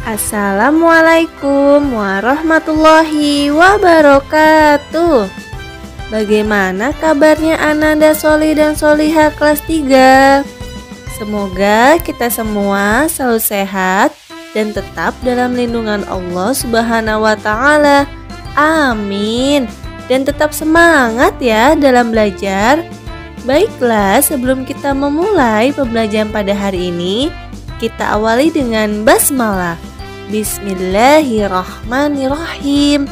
Assalamualaikum warahmatullahi wabarakatuh. Bagaimana kabarnya Ananda Soli dan Soliha kelas 3? Semoga kita semua selalu sehat dan tetap dalam lindungan Allah Subhanahu wa Ta'ala. Amin. Dan tetap semangat ya dalam belajar. Baiklah, sebelum kita memulai pembelajaran pada hari ini, kita awali dengan basmalah. Bismillahirrahmanirrahim.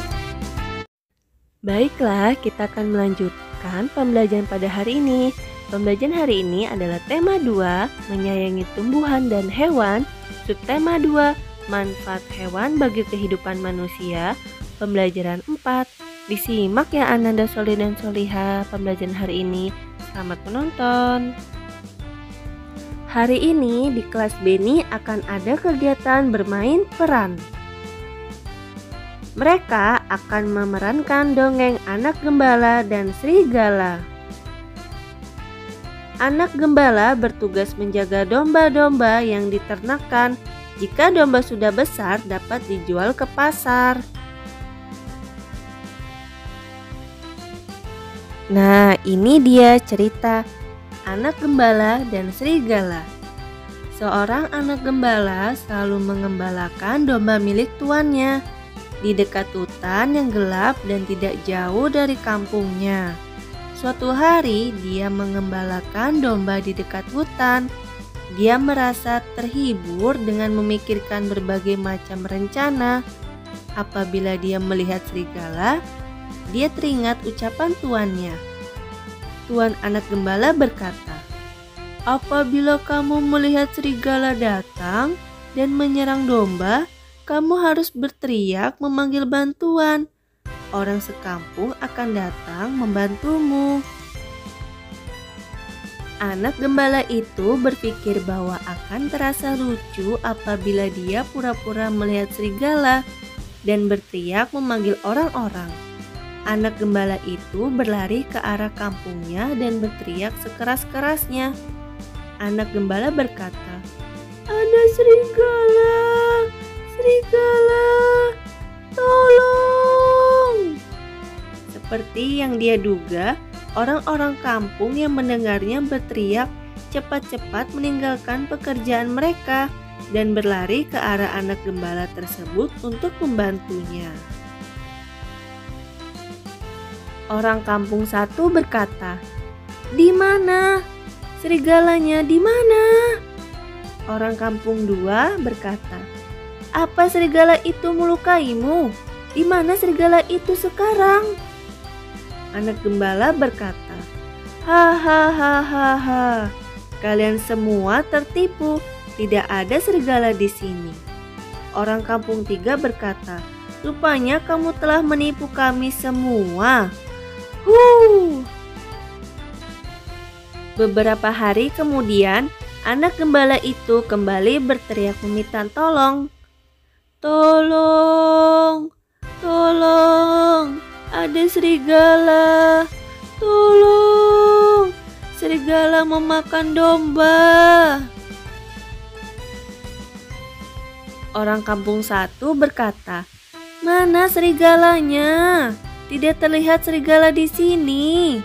Baiklah, kita akan melanjutkan pembelajaran pada hari ini. Pembelajaran hari ini adalah tema 2, menyayangi tumbuhan dan hewan. Subtema 2, manfaat hewan bagi kehidupan manusia. Pembelajaran 4. Disimak ya Ananda Soli dan Soliha pembelajaran hari ini. Selamat menonton. Hari ini di kelas Beni akan ada kegiatan bermain peran. Mereka akan memerankan dongeng Anak Gembala dan Serigala. Anak Gembala bertugas menjaga domba-domba yang diternakan. Jika domba sudah besar, dapat dijual ke pasar. Nah, ini dia cerita Anak Gembala dan Serigala. Seorang anak gembala selalu mengembalakan domba milik tuannya di dekat hutan yang gelap dan tidak jauh dari kampungnya. Suatu hari dia mengembalakan domba di dekat hutan. Dia merasa terhibur dengan memikirkan berbagai macam rencana. Apabila dia melihat serigala, dia teringat ucapan tuannya. Tuan anak gembala berkata, "Apabila kamu melihat serigala datang dan menyerang domba, kamu harus berteriak memanggil bantuan. Orang sekampung akan datang membantumu." Anak gembala itu berpikir bahwa akan terasa lucu apabila dia pura-pura melihat serigala dan berteriak memanggil orang-orang. Anak gembala itu berlari ke arah kampungnya dan berteriak sekeras-kerasnya. Anak gembala berkata, "Ada serigala! Serigala! Tolong!" Seperti yang dia duga, orang-orang kampung yang mendengarnya berteriak cepat-cepat meninggalkan pekerjaan mereka dan berlari ke arah anak gembala tersebut untuk membantunya. Orang kampung satu berkata, "Di mana? Serigalanya di mana?" Orang kampung 2 berkata, "Apa serigala itu melukaimu? Di mana serigala itu sekarang?" Anak gembala berkata, "Hahaha, kalian semua tertipu. Tidak ada serigala di sini." Orang kampung 3 berkata, "Rupanya kamu telah menipu kami semua." Beberapa hari kemudian, anak gembala itu kembali berteriak meminta tolong. "Tolong, tolong, ada serigala. Tolong, serigala memakan domba." Orang kampung 1 berkata, "Mana serigalanya? Tidak terlihat serigala di sini."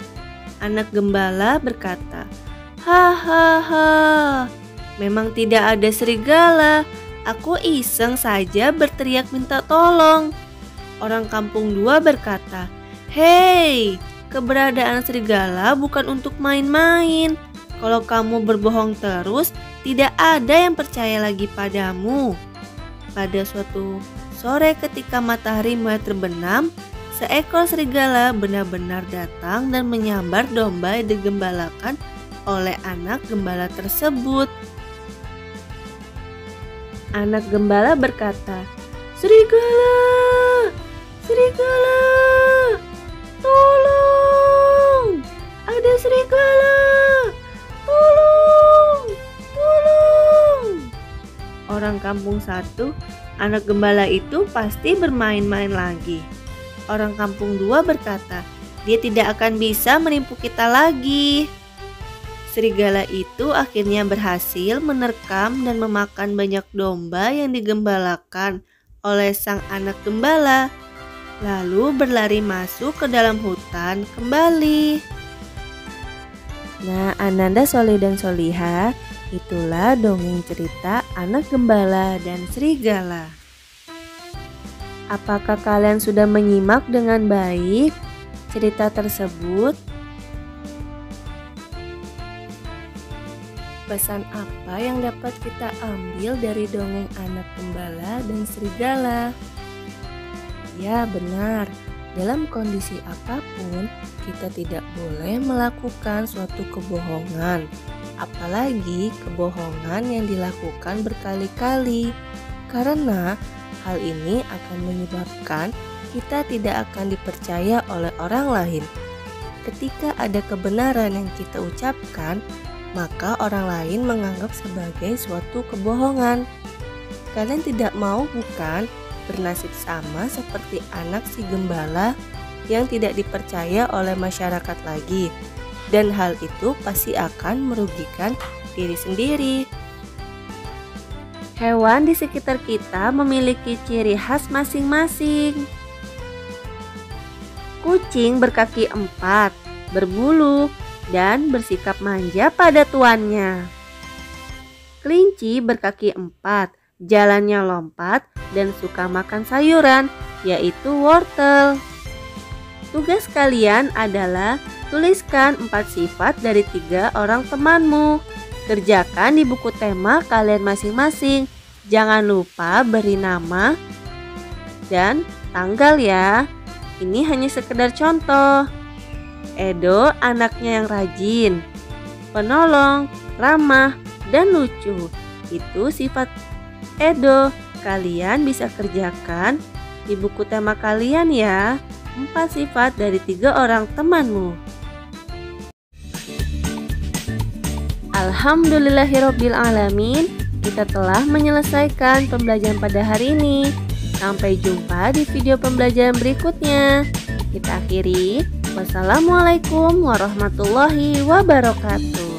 Anak gembala berkata, "Hahaha, memang tidak ada serigala. Aku iseng saja berteriak minta tolong." Orang kampung 2 berkata, "Hei, keberadaan serigala bukan untuk main-main. Kalau kamu berbohong terus, tidak ada yang percaya lagi padamu." Pada suatu sore ketika matahari mulai terbenam, seekor serigala benar-benar datang dan menyambar domba yang digembalakan oleh anak gembala tersebut. Anak gembala berkata, "Serigala! Serigala! Tolong! Ada serigala! Tolong! Tolong!" Orang kampung 1, anak gembala itu pasti bermain-main lagi. Orang kampung 2 berkata, "Dia tidak akan bisa menipu kita lagi." Serigala itu akhirnya berhasil menerkam dan memakan banyak domba yang digembalakan oleh sang anak gembala, lalu berlari masuk ke dalam hutan kembali. Nah, Ananda Solih dan Solihah, itulah dongeng cerita anak gembala dan serigala. Apakah kalian sudah menyimak dengan baik cerita tersebut? Pesan apa yang dapat kita ambil dari dongeng anak gembala dan serigala? Ya benar, dalam kondisi apapun kita tidak boleh melakukan suatu kebohongan, apalagi kebohongan yang dilakukan berkali-kali, karena hal ini akan menyebabkan kita tidak akan dipercaya oleh orang lain. Ketika ada kebenaran yang kita ucapkan, maka orang lain menganggap sebagai suatu kebohongan. Kalian tidak mau bukan bernasib sama seperti anak si gembala yang tidak dipercaya oleh masyarakat lagi, dan hal itu pasti akan merugikan diri sendiri. Hewan di sekitar kita memiliki ciri khas masing-masing. Kucing berkaki 4, berbulu, dan bersikap manja pada tuannya. Kelinci berkaki 4, jalannya lompat dan suka makan sayuran, yaitu wortel. Tugas kalian adalah tuliskan 4 sifat dari 3 orang temanmu. Kerjakan di buku tema kalian masing-masing. Jangan lupa beri nama dan tanggal ya. Ini hanya sekedar contoh. Edo anaknya yang rajin, penolong, ramah, dan lucu. Itu sifat Edo. Kalian bisa kerjakan di buku tema kalian ya. 4 sifat dari 3 orang temanmu. Alhamdulillahirobbilalamin, kita telah menyelesaikan pembelajaran pada hari ini. Sampai jumpa di video pembelajaran berikutnya. Kita akhiri. Wassalamualaikum warahmatullahi wabarakatuh.